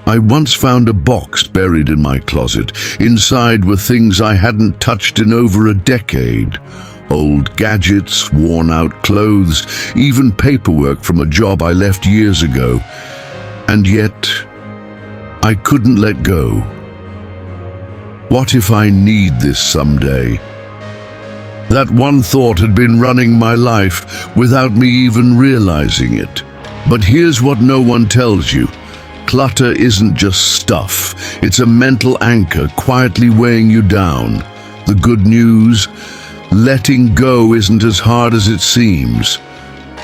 I once found a box buried in my closet. Inside were things I hadn't touched in over a decade. Old gadgets, worn-out clothes, even paperwork from a job I left years ago. And yet, I couldn't let go. What if I need this someday? That one thought had been running my life without me even realizing it. But here's what no one tells you. Clutter isn't just stuff. It's a mental anchor quietly weighing you down. The good news, letting go isn't as hard as it seems.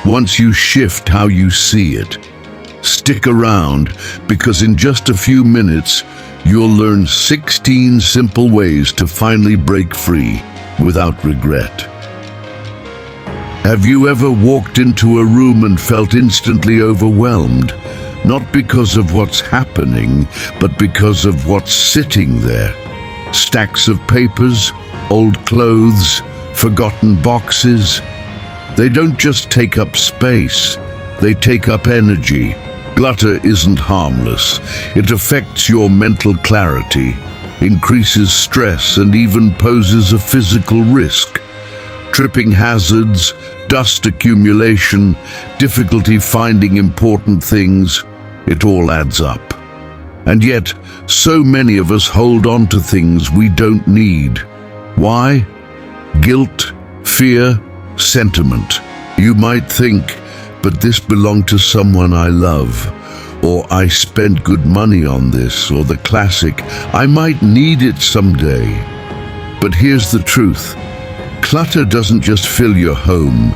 Once you shift how you see it. Stick around, because in just a few minutes, you'll learn 16 simple ways to finally break free without regret. Have you ever walked into a room and felt instantly overwhelmed? Not because of what's happening, but because of what's sitting there. Stacks of papers, old clothes, forgotten boxes. They don't just take up space, they take up energy. Clutter isn't harmless. It affects your mental clarity, increases stress, and even poses a physical risk. Tripping hazards, dust accumulation, difficulty finding important things, it all adds up. And yet, so many of us hold on to things we don't need. Why? Guilt, fear, sentiment. You might think, but this belonged to someone I love, or I spent good money on this, or the classic, I might need it someday. But here's the truth. Clutter doesn't just fill your home,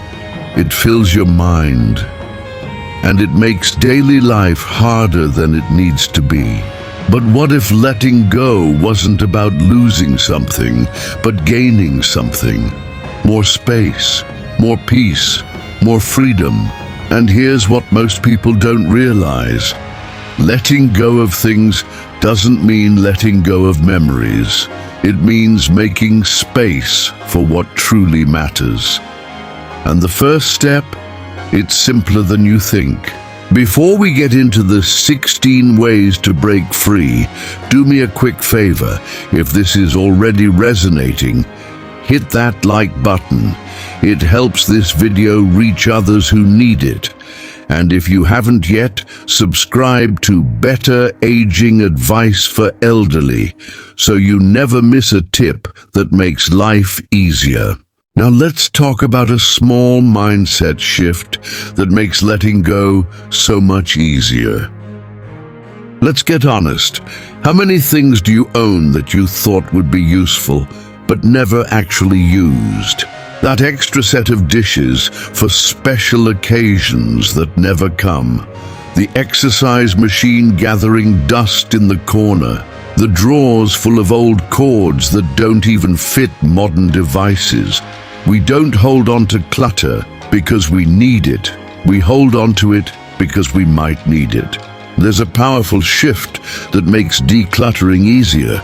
it fills your mind. And it makes daily life harder than it needs to be. But what if letting go wasn't about losing something, but gaining something? More space, more peace, more freedom. And here's what most people don't realize. Letting go of things doesn't mean letting go of memories. It means making space for what truly matters. And the first step? It's simpler than you think. Before we get into the 16 ways to break free, do me a quick favor. If this is already resonating, hit that like button. It helps this video reach others who need it. And if you haven't yet, subscribe to Better Aging Advice for Elderly, so you never miss a tip that makes life easier. Now let's talk about a small mindset shift that makes letting go so much easier. Let's get honest. How many things do you own that you thought would be useful, but never actually used? That extra set of dishes for special occasions that never come. The exercise machine gathering dust in the corner. The drawers full of old cords that don't even fit modern devices. We don't hold on to clutter because we need it. We hold on to it because we might need it. There's a powerful shift that makes decluttering easier.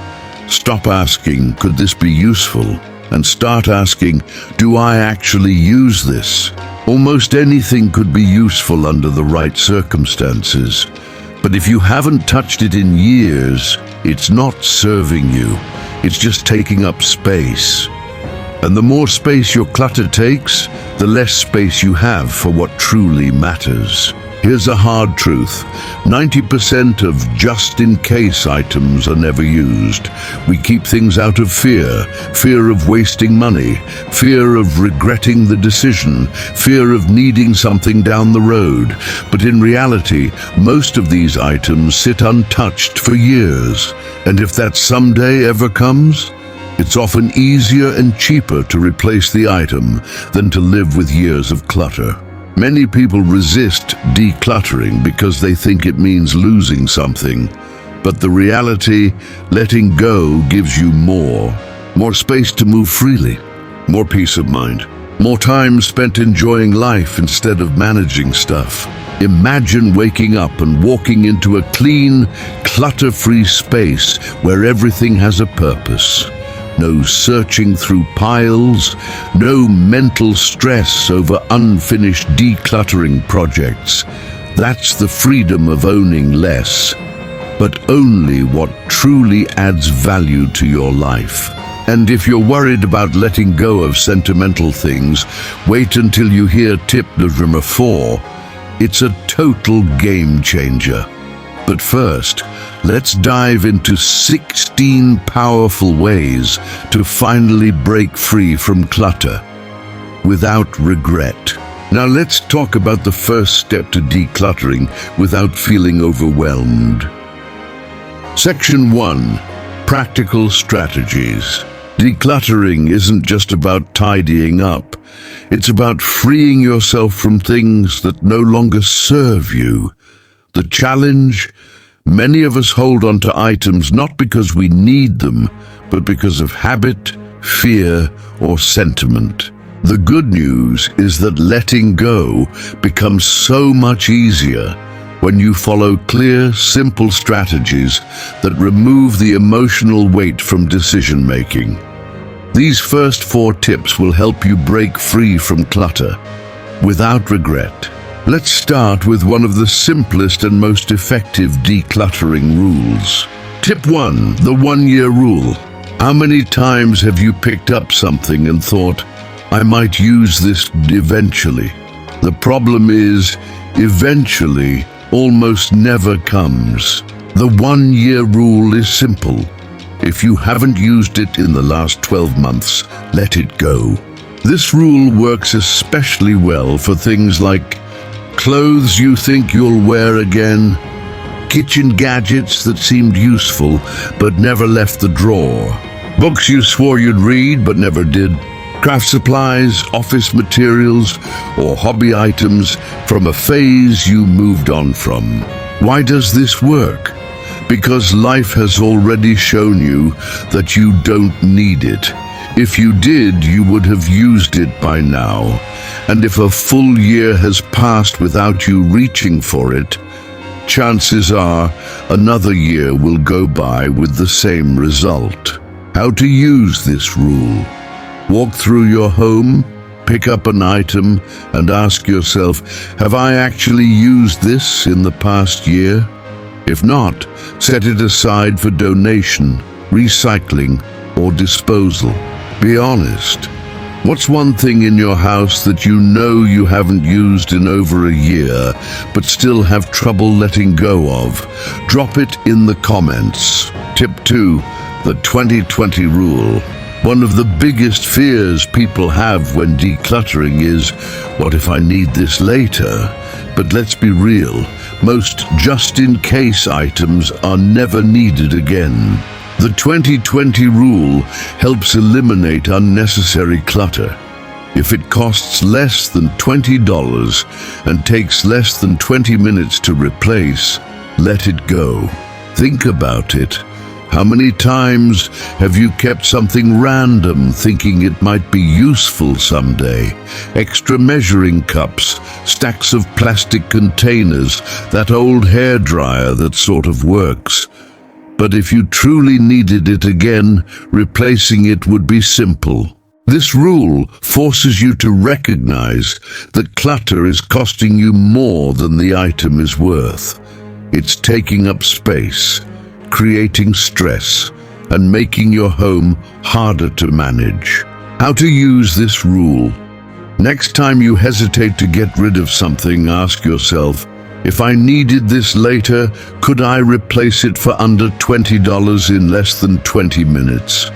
Stop asking, could this be useful? And start asking, do I actually use this? Almost anything could be useful under the right circumstances. But if you haven't touched it in years, it's not serving you. It's just taking up space. And the more space your clutter takes, the less space you have for what truly matters. Here's a hard truth. 90% of just-in-case items are never used. We keep things out of fear of wasting money, fear of regretting the decision, fear of needing something down the road. But in reality, most of these items sit untouched for years. And if that someday ever comes, it's often easier and cheaper to replace the item than to live with years of clutter. Many people resist decluttering because they think it means losing something. But the reality, letting go gives you more space to move freely, more peace of mind, more time spent enjoying life instead of managing stuff. Imagine waking up and walking into a clean, clutter-free space where everything has a purpose. No searching through piles, no mental stress over unfinished decluttering projects. That's the freedom of owning less. but only what truly adds value to your life. And if you're worried about letting go of sentimental things, wait until you hear tip number 4. It's a total game changer. But first, let's dive into 16 powerful ways to finally break free from clutter without regret. Now let's talk about the first step to decluttering without feeling overwhelmed. Section 1. Practical strategies. Decluttering isn't just about tidying up. It's about freeing yourself from things that no longer serve you. The challenge? Many of us hold on to items not because we need them, but because of habit, fear, or sentiment. The good news is that letting go becomes so much easier when you follow clear, simple strategies that remove the emotional weight from decision-making. These first 4 tips will help you break free from clutter without regret. Let's start with one of the simplest and most effective decluttering rules. Tip 1, the 1-year rule. How many times have you picked up something and thought, I might use this eventually? The problem is, eventually almost never comes. The 1-year rule is simple. If you haven't used it in the last 12 months, let it go. This rule works especially well for things like clothes you think you'll wear again, kitchen gadgets that seemed useful but never left the drawer, books you swore you'd read but never did, craft supplies, office materials, or hobby items from a phase you moved on from. Why does this work? Because life has already shown you that you don't need it. If you did, you would have used it by now. And if a full year has passed without you reaching for it, chances are another year will go by with the same result. How to use this rule? Walk through your home, pick up an item, and ask yourself, have I actually used this in the past year? If not, set it aside for donation, recycling, or disposal. Be honest. What's one thing in your house that you know you haven't used in over a year, but still have trouble letting go of? Drop it in the comments. Tip 2, the 2020 rule. One of the biggest fears people have when decluttering is, what if I need this later? But let's be real, most just-in-case items are never needed again. The 2020 rule helps eliminate unnecessary clutter. If it costs less than $20 and takes less than 20 minutes to replace, let it go. Think about it. How many times have you kept something random thinking it might be useful someday? Extra measuring cups, stacks of plastic containers, that old hairdryer that sort of works. But if you truly needed it again, replacing it would be simple. This rule forces you to recognize that clutter is costing you more than the item is worth. It's taking up space, creating stress, and making your home harder to manage. How to use this rule? Next time you hesitate to get rid of something, ask yourself, if I needed this later, could I replace it for under $20 in less than 20 minutes?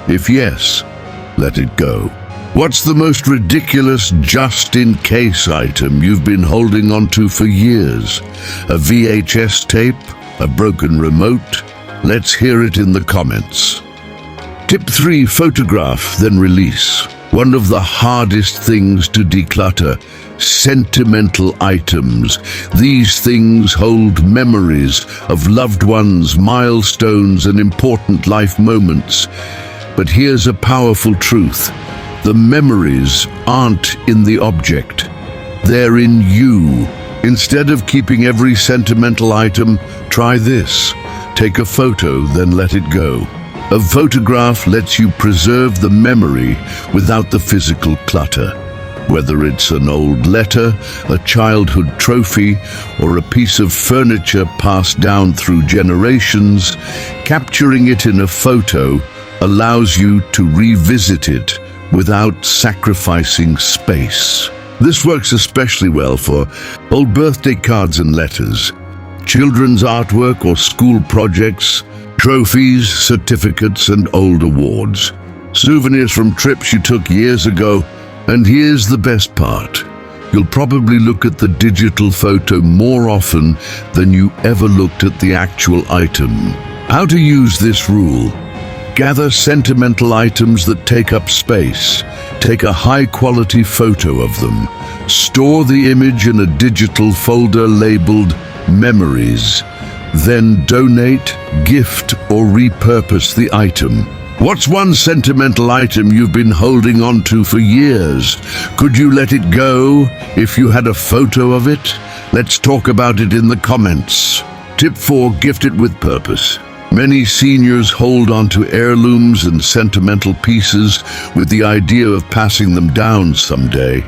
If yes, let it go. What's the most ridiculous just-in-case item you've been holding onto for years? A VHS tape? A broken remote? Let's hear it in the comments. Tip 3, photograph, then release. One of the hardest things to declutter, sentimental items. These things hold memories of loved ones, milestones, and important life moments. But here's a powerful truth. The memories aren't in the object. They're in you. Instead of keeping every sentimental item, try this. Take a photo, then let it go. A photograph lets you preserve the memory without the physical clutter. Whether it's an old letter, a childhood trophy, or a piece of furniture passed down through generations, capturing it in a photo allows you to revisit it without sacrificing space. This works especially well for old birthday cards and letters, children's artwork or school projects, trophies, certificates, and old awards, souvenirs from trips you took years ago. And here's the best part. You'll probably look at the digital photo more often than you ever looked at the actual item. How to use this rule? Gather sentimental items that take up space. Take a high-quality photo of them. Store the image in a digital folder labeled Memories. Then donate, gift, or repurpose the item. What's one sentimental item you've been holding on to for years? Could you let it go if you had a photo of it? Let's talk about it in the comments. Tip 4. Gift it with purpose. Many seniors hold on to heirlooms and sentimental pieces with the idea of passing them down someday.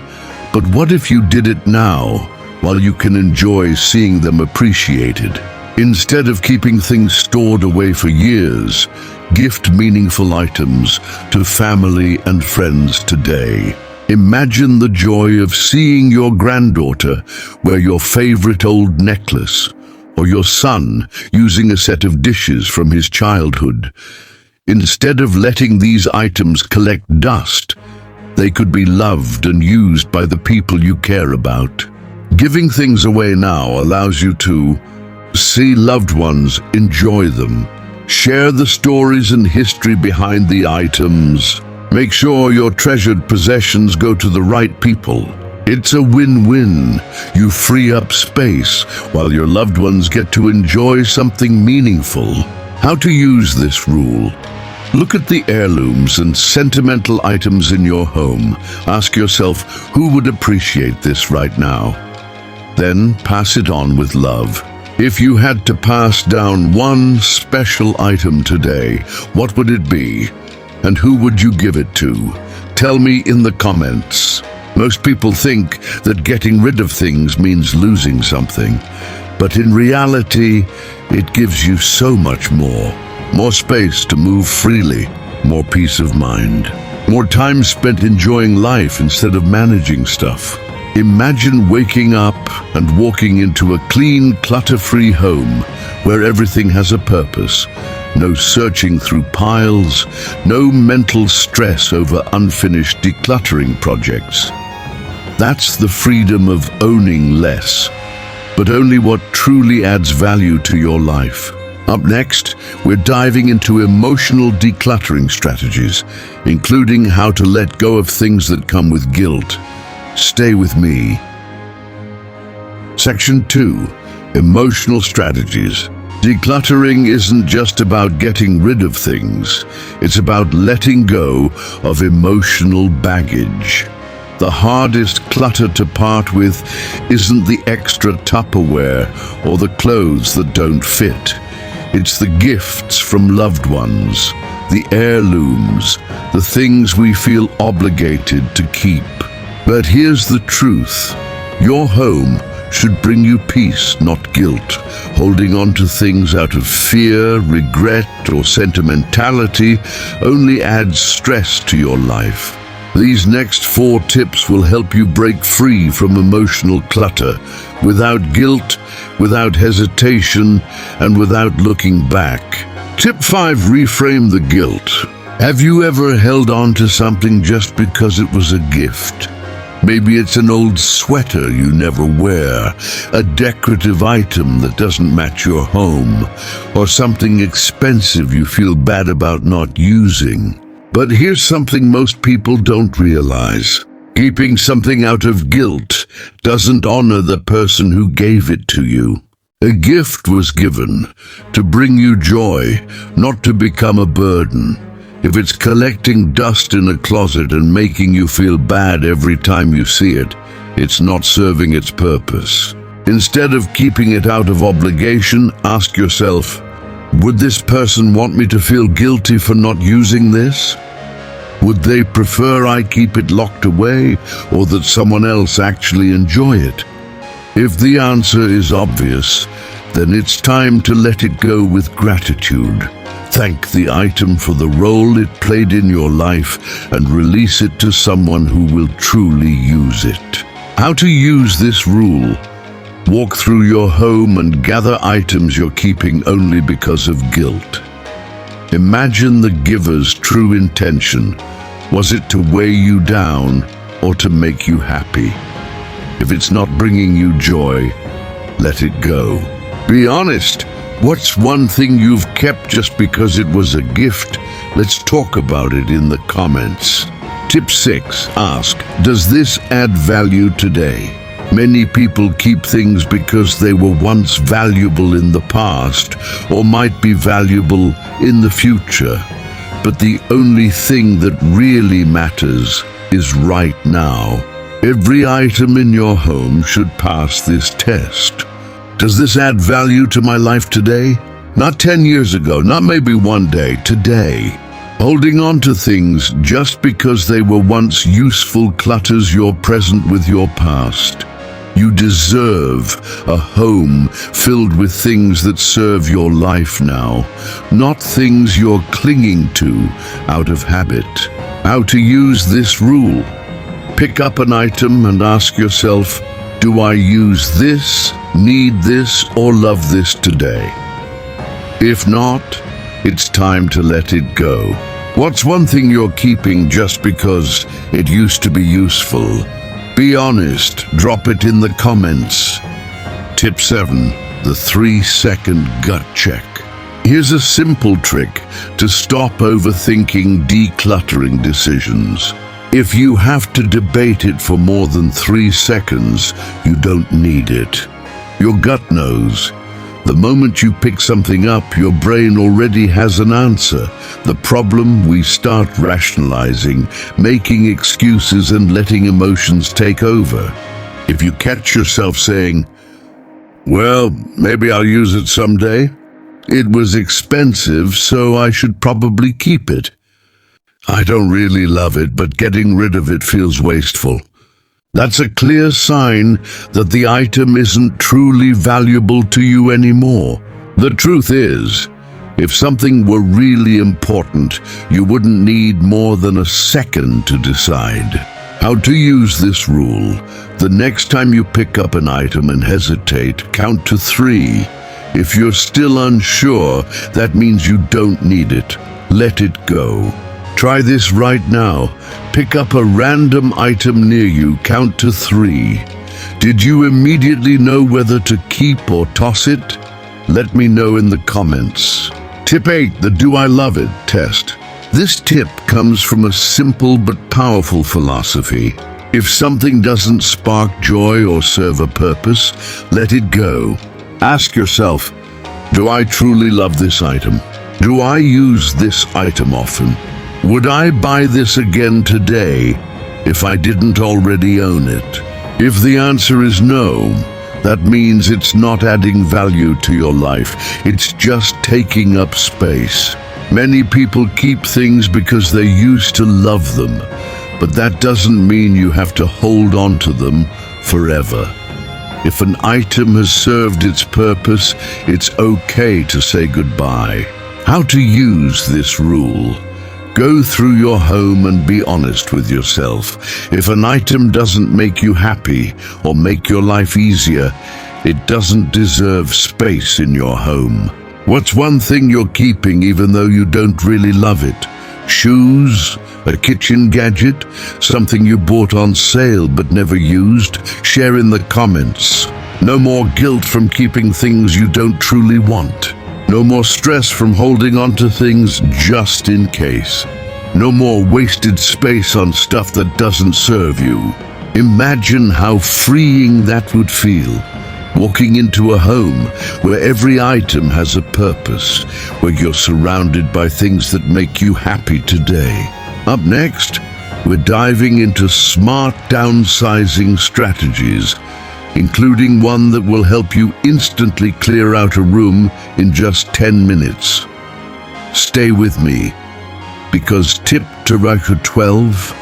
But what if you did it now, while you can enjoy seeing them appreciated? Instead of keeping things stored away for years, gift meaningful items to family and friends today. Imagine the joy of seeing your granddaughter wear your favorite old necklace, or your son using a set of dishes from his childhood. Instead of letting these items collect dust, they could be loved and used by the people you care about. Giving things away now allows you to see loved ones, enjoy them, share the stories and history behind the items. Make sure your treasured possessions go to the right people. It's a win-win. You free up space while your loved ones get to enjoy something meaningful. How to use this rule? Look at the heirlooms and sentimental items in your home. Ask yourself, who would appreciate this right now? Then pass it on with love. If you had to pass down one special item today, what would it be? And who would you give it to? Tell me in the comments. Most people think that getting rid of things means losing something. But in reality, it gives you so much more. More space to move freely, more peace of mind, more time spent enjoying life instead of managing stuff. Imagine waking up and walking into a clean, clutter-free home where everything has a purpose. No searching through piles, no mental stress over unfinished decluttering projects. That's the freedom of owning less, but only what truly adds value to your life. Up next, we're diving into emotional decluttering strategies, including how to let go of things that come with guilt. Stay with me. Section 2. Emotional strategies. Decluttering isn't just about getting rid of things. It's about letting go of emotional baggage. The hardest clutter to part with isn't the extra Tupperware or the clothes that don't fit. It's the gifts from loved ones, the heirlooms, the things we feel obligated to keep. But here's the truth. Your home should bring you peace, not guilt. Holding on to things out of fear, regret, or sentimentality only adds stress to your life. These next 4 tips will help you break free from emotional clutter without guilt, without hesitation, and without looking back. Tip 5. Reframe the guilt. Have you ever held on to something just because it was a gift? Maybe it's an old sweater you never wear, a decorative item that doesn't match your home, or something expensive you feel bad about not using. But here's something most people don't realize. Keeping something out of guilt doesn't honor the person who gave it to you. A gift was given to bring you joy, not to become a burden. If it's collecting dust in a closet and making you feel bad every time you see it, it's not serving its purpose. Instead of keeping it out of obligation, ask yourself, would this person want me to feel guilty for not using this? Would they prefer I keep it locked away or that someone else actually enjoy it? If the answer is obvious, then it's time to let it go with gratitude. Thank the item for the role it played in your life and release it to someone who will truly use it. How to use this rule. Walk through your home and gather items you're keeping only because of guilt. Imagine the giver's true intention. Was it to weigh you down or to make you happy? If it's not bringing you joy, let it go. Be honest. What's one thing you've kept just because it was a gift? Let's talk about it in the comments. Tip 6. Ask, does this add value today? Many people keep things because they were once valuable in the past or might be valuable in the future. But the only thing that really matters is right now. Every item in your home should pass this test. Does this add value to my life today? Not 10 years ago, not maybe one day, today. Holding on to things just because they were once useful clutters your present with your past. You deserve a home filled with things that serve your life now, not things you're clinging to out of habit. How to use this rule. Pick up an item and ask yourself, do I use this, need this, or love this today? If not, it's time to let it go. What's one thing you're keeping just because it used to be useful? Be honest, drop it in the comments. Tip 7, the 3-second gut check. Here's a simple trick to stop overthinking decluttering decisions. If you have to debate it for more than 3 seconds, you don't need it. Your gut knows. The moment you pick something up, your brain already has an answer. The problem, we start rationalizing, making excuses and letting emotions take over. If you catch yourself saying, well, maybe I'll use it someday. It was expensive, so I should probably keep it. I don't really love it, but getting rid of it feels wasteful. That's a clear sign that the item isn't truly valuable to you anymore. The truth is, if something were really important, you wouldn't need more than a second to decide. How to use this rule. The next time you pick up an item and hesitate, count to 3. If you're still unsure, that means you don't need it. Let it go. Try this right now. Pick up a random item near you, count to 3. Did you immediately know whether to keep or toss it? Let me know in the comments. Tip 8, the do I love it test. This tip comes from a simple but powerful philosophy. If something doesn't spark joy or serve a purpose, let it go. Ask yourself, do I truly love this item? Do I use this item often? Would I buy this again today if I didn't already own it? If the answer is no, that means it's not adding value to your life. It's just taking up space. Many people keep things because they used to love them, but that doesn't mean you have to hold on to them forever. If an item has served its purpose, it's okay to say goodbye. How to use this rule. Go through your home and be honest with yourself. If an item doesn't make you happy or make your life easier, it doesn't deserve space in your home. What's one thing you're keeping even though you don't really love it? Shoes? A kitchen gadget? Something you bought on sale but never used? Share in the comments. No more guilt from keeping things you don't truly want. No more stress from holding on to things just in case. No more wasted space on stuff that doesn't serve you. Imagine how freeing that would feel. Walking into a home where every item has a purpose, where you're surrounded by things that make you happy today. Up next, we're diving into smart downsizing strategies, including one that will help you instantly clear out a room in just 10 minutes. Stay with me. Because tip to record 12,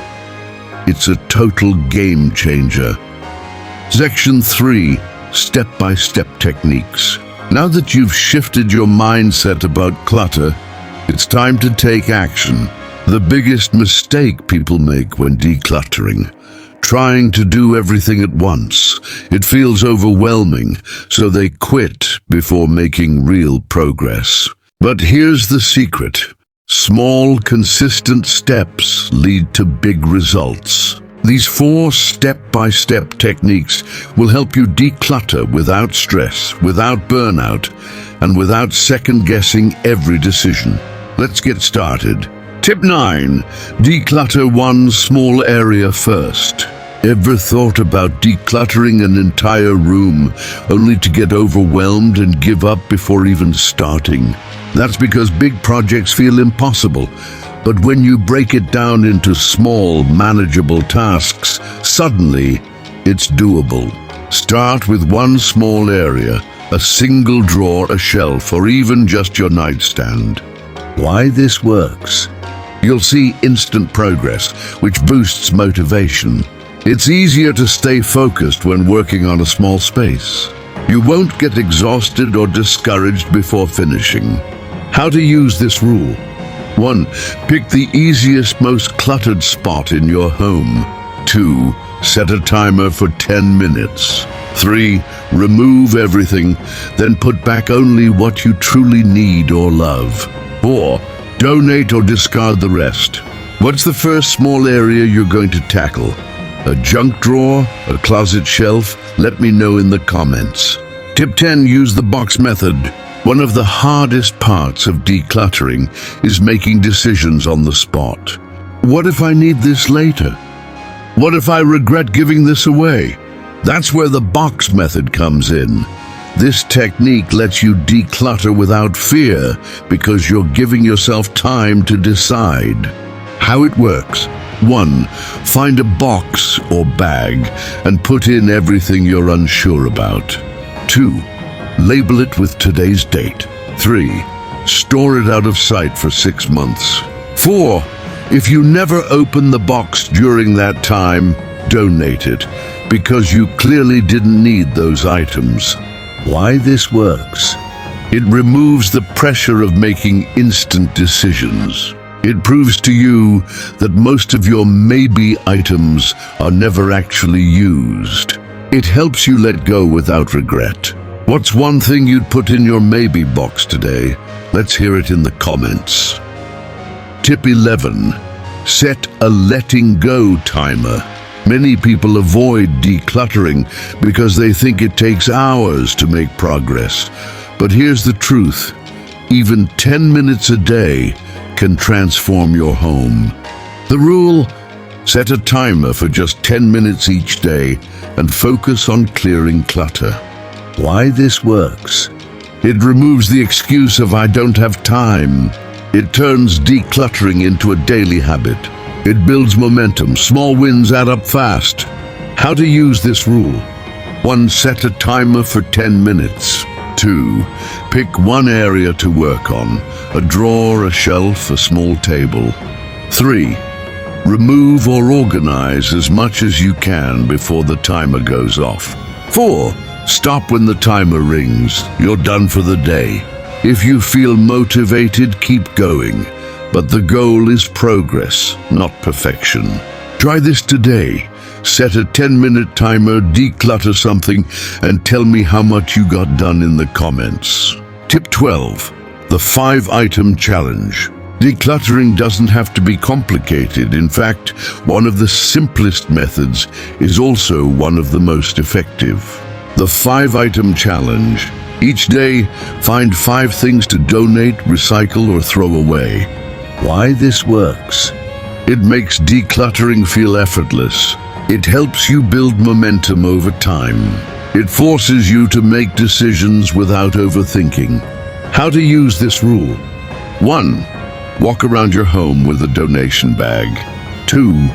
it's a total game changer. Section 3, step-by-step techniques. Now that you've shifted your mindset about clutter, it's time to take action. The biggest mistake people make when decluttering: trying to do everything at once. It feels overwhelming, so they quit before making real progress. But here's the secret. Small, consistent steps lead to big results. These 4 step-by-step techniques will help you declutter without stress, without burnout, and without second-guessing every decision. Let's get started. Tip 9. Declutter one small area first. Ever thought about decluttering an entire room only to get overwhelmed and give up before even starting? That's because big projects feel impossible. But when you break it down into small, manageable tasks, suddenly it's doable. Start with one small area, a single drawer, a shelf, or even just your nightstand. Why this works? You'll see instant progress, which boosts motivation. It's easier to stay focused when working on a small space. You won't get exhausted or discouraged before finishing. How to use this rule? 1. Pick the easiest, most cluttered spot in your home. 2. Set a timer for 10 minutes. 3. Remove everything, then put back only what you truly need or love. 4. Donate or discard the rest. What's the first small area you're going to tackle? A junk drawer? A closet shelf? Let me know in the comments. Tip 10. Use the box method. One of the hardest parts of decluttering is making decisions on the spot. What if I need this later? What if I regret giving this away? That's where the box method comes in. This technique lets you declutter without fear because you're giving yourself time to decide. How it works: 1. Find a box or bag and put in everything you're unsure about. 2. Label it with today's date. 3. Store it out of sight for 6 months. 4. If you never open the box during that time, donate it, because you clearly didn't need those items. Why this works? It removes the pressure of making instant decisions. It proves to you that most of your maybe items are never actually used. It helps you let go without regret. What's one thing you'd put in your maybe box today? Let's hear it in the comments. Tip 11. Set a letting go timer. Many people avoid decluttering because they think it takes hours to make progress. But here's the truth. Even 10 minutes a day can transform your home. The rule: set a timer for just 10 minutes each day and focus on clearing clutter. Why this works? It removes the excuse of "I don't have time." It turns decluttering into a daily habit. It builds momentum. Small wins add up fast. How to use this rule? 1. Set a timer for 10 minutes. 2. Pick one area to work on: a drawer, a shelf, a small table. 3. Remove or organize as much as you can before the timer goes off. 4. Stop when the timer rings. You're done for the day. If you feel motivated, keep going. But the goal is progress, not perfection. Try this today. Set a 10-minute timer, declutter something, and tell me how much you got done in the comments. Tip 12. The 5-item challenge. Decluttering doesn't have to be complicated. In fact, one of the simplest methods is also one of the most effective. The 5-item challenge. Each day, find 5 things to donate, recycle, or throw away. Why this works? It makes decluttering feel effortless. It helps you build momentum over time. It forces you to make decisions without overthinking. How to use this rule? 1. Walk around your home with a donation bag. 2.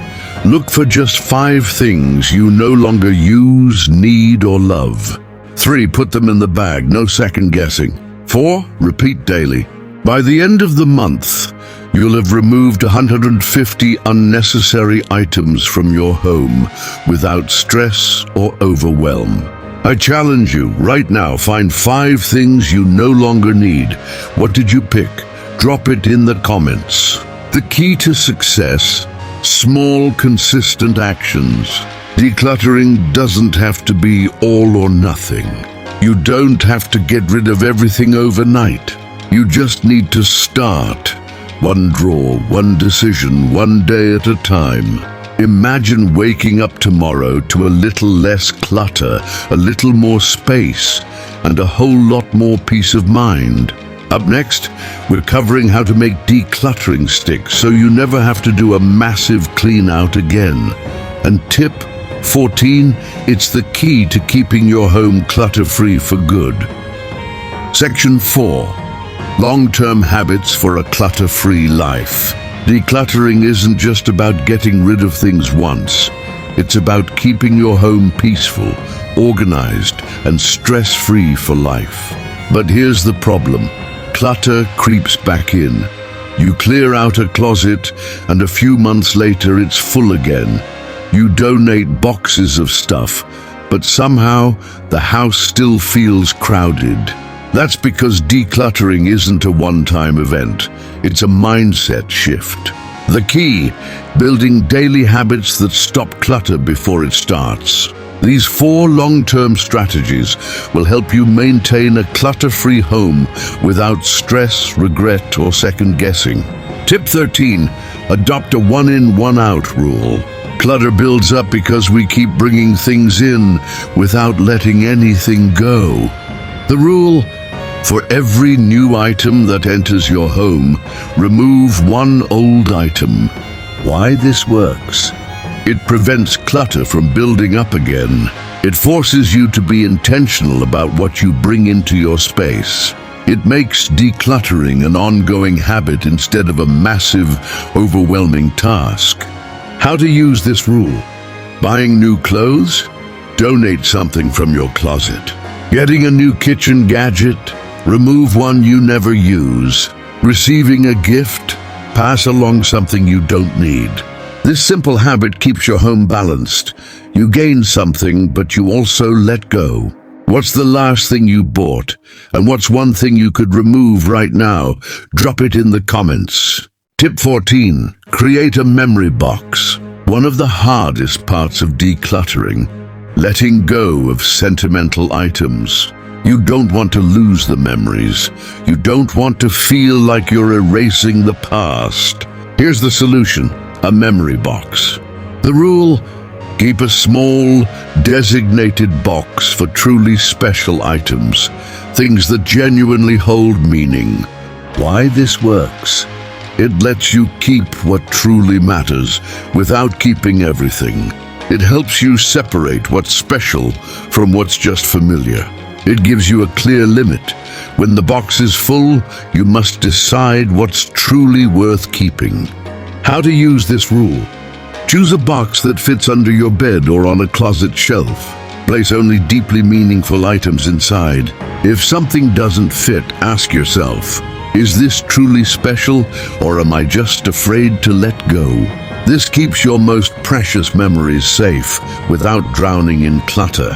Look for just 5 things you no longer use, need, or love. 3. Put them in the bag, no second guessing. 4. Repeat daily. By the end of the month, You'll have removed 150 unnecessary items from your home without stress or overwhelm. I challenge you right now, find 5 things you no longer need. What did you pick? Drop it in the comments. The key to success: small, consistent actions. Decluttering doesn't have to be all or nothing. You don't have to get rid of everything overnight. You just need to start. One drawer, one decision, one day at a time. Imagine waking up tomorrow to a little less clutter, a little more space, and a whole lot more peace of mind. Up next, we're covering how to make decluttering stick so you never have to do a massive clean out again. And tip 14, it's the key to keeping your home clutter-free for good. Section 4. Long-term habits for a clutter-free life. Decluttering isn't just about getting rid of things once. It's about keeping your home peaceful, organized, and stress-free for life. But here's the problem. Clutter creeps back in. You clear out a closet, and a few months later it's full again. You donate boxes of stuff, but somehow the house still feels crowded. That's because decluttering isn't a one-time event. It's a mindset shift. The key: building daily habits that stop clutter before it starts. These 4 long-term strategies will help you maintain a clutter-free home without stress, regret, or second-guessing. Tip 13. Adopt a one-in, one-out rule. Clutter builds up because we keep bringing things in without letting anything go. The rule: for every new item that enters your home, remove one old item. Why this works? It prevents clutter from building up again. It forces you to be intentional about what you bring into your space. It makes decluttering an ongoing habit instead of a massive, overwhelming task. How to use this rule: buying new clothes? Donate something from your closet. Getting a new kitchen gadget? Remove one you never use. Receiving a gift? Pass along something you don't need. This simple habit keeps your home balanced. You gain something, but you also let go. What's the last thing you bought? And what's one thing you could remove right now? Drop it in the comments. Tip 14. Create a memory box. One of the hardest parts of decluttering: letting go of sentimental items. You don't want to lose the memories. You don't want to feel like you're erasing the past. Here's the solution: a memory box. The rule: keep a small, designated box for truly special items, things that genuinely hold meaning. Why this works? It lets you keep what truly matters without keeping everything. It helps you separate what's special from what's just familiar. It gives you a clear limit. When the box is full, you must decide what's truly worth keeping. How to use this rule: choose a box that fits under your bed or on a closet shelf. Place only deeply meaningful items inside. If something doesn't fit, ask yourself, is this truly special, or am I just afraid to let go? This keeps your most precious memories safe without drowning in clutter.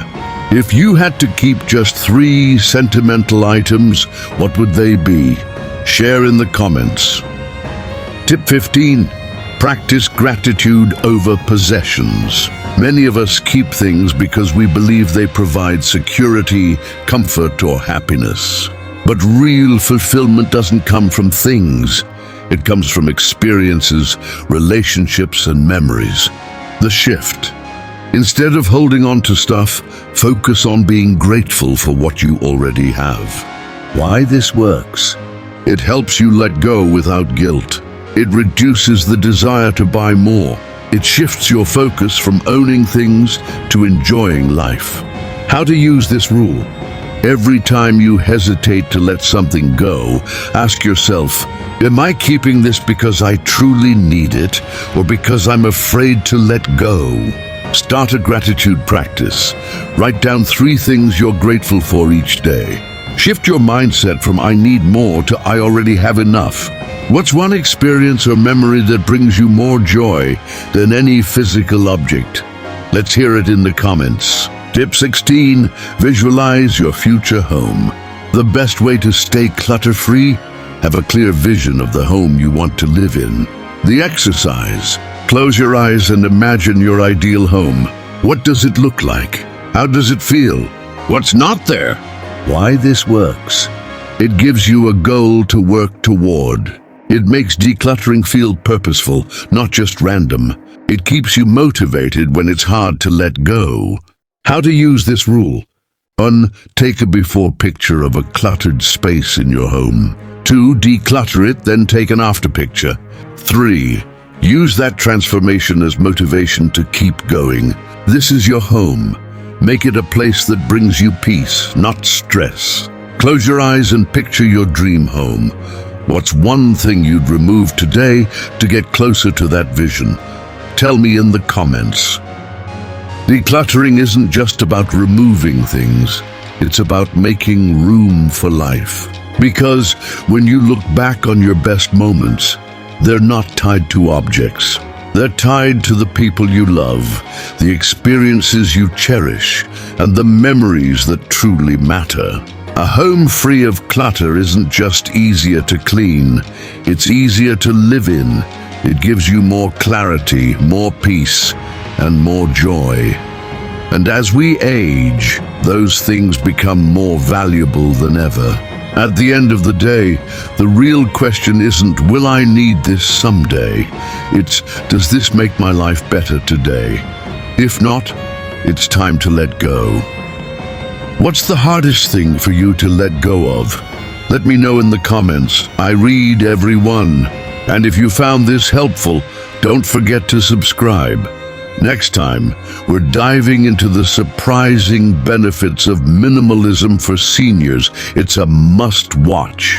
If you had to keep just 3 sentimental items, what would they be? Share in the comments. Tip 15. Practice gratitude over possessions. Many of us keep things because we believe they provide security, comfort, or happiness. But real fulfillment doesn't come from things. It comes from experiences, relationships, and memories. The shift: instead of holding on to stuff, focus on being grateful for what you already have. Why this works? It helps you let go without guilt. It reduces the desire to buy more. It shifts your focus from owning things to enjoying life. How to use this rule: every time you hesitate to let something go, ask yourself, am I keeping this because I truly need it, or because I'm afraid to let go? Start a gratitude practice. Write down 3 things you're grateful for each day. Shift your mindset from "I need more" to "I already have enough." What's one experience or memory that brings you more joy than any physical object? Let's hear it in the comments. Tip 16. Visualize your future home. The best way to stay clutter-free? Have a clear vision of the home you want to live in. The exercise. Close your eyes and imagine your ideal home. What does it look like? How does it feel? What's not there? Why this works? It gives you a goal to work toward. It makes decluttering feel purposeful, not just random. It keeps you motivated when it's hard to let go. How to use this rule? 1. Take a before picture of a cluttered space in your home. 2. Declutter it, then take an after picture. 3. Use that transformation as motivation to keep going. This is your home. Make it a place that brings you peace, not stress. Close your eyes and picture your dream home. What's one thing you'd remove today to get closer to that vision? Tell me in the comments. Decluttering isn't just about removing things. It's about making room for life. Because when you look back on your best moments, they're not tied to objects. They're tied to the people you love, the experiences you cherish, and the memories that truly matter. A home free of clutter isn't just easier to clean, it's easier to live in. It gives you more clarity, more peace, and more joy. And as we age, those things become more valuable than ever. At the end of the day, the real question isn't, will I need this someday? It's, does this make my life better today? If not, it's time to let go. What's the hardest thing for you to let go of? Let me know in the comments. I read every one. And if you found this helpful, don't forget to subscribe. Next time, we're diving into the surprising benefits of minimalism for seniors. It's a must-watch.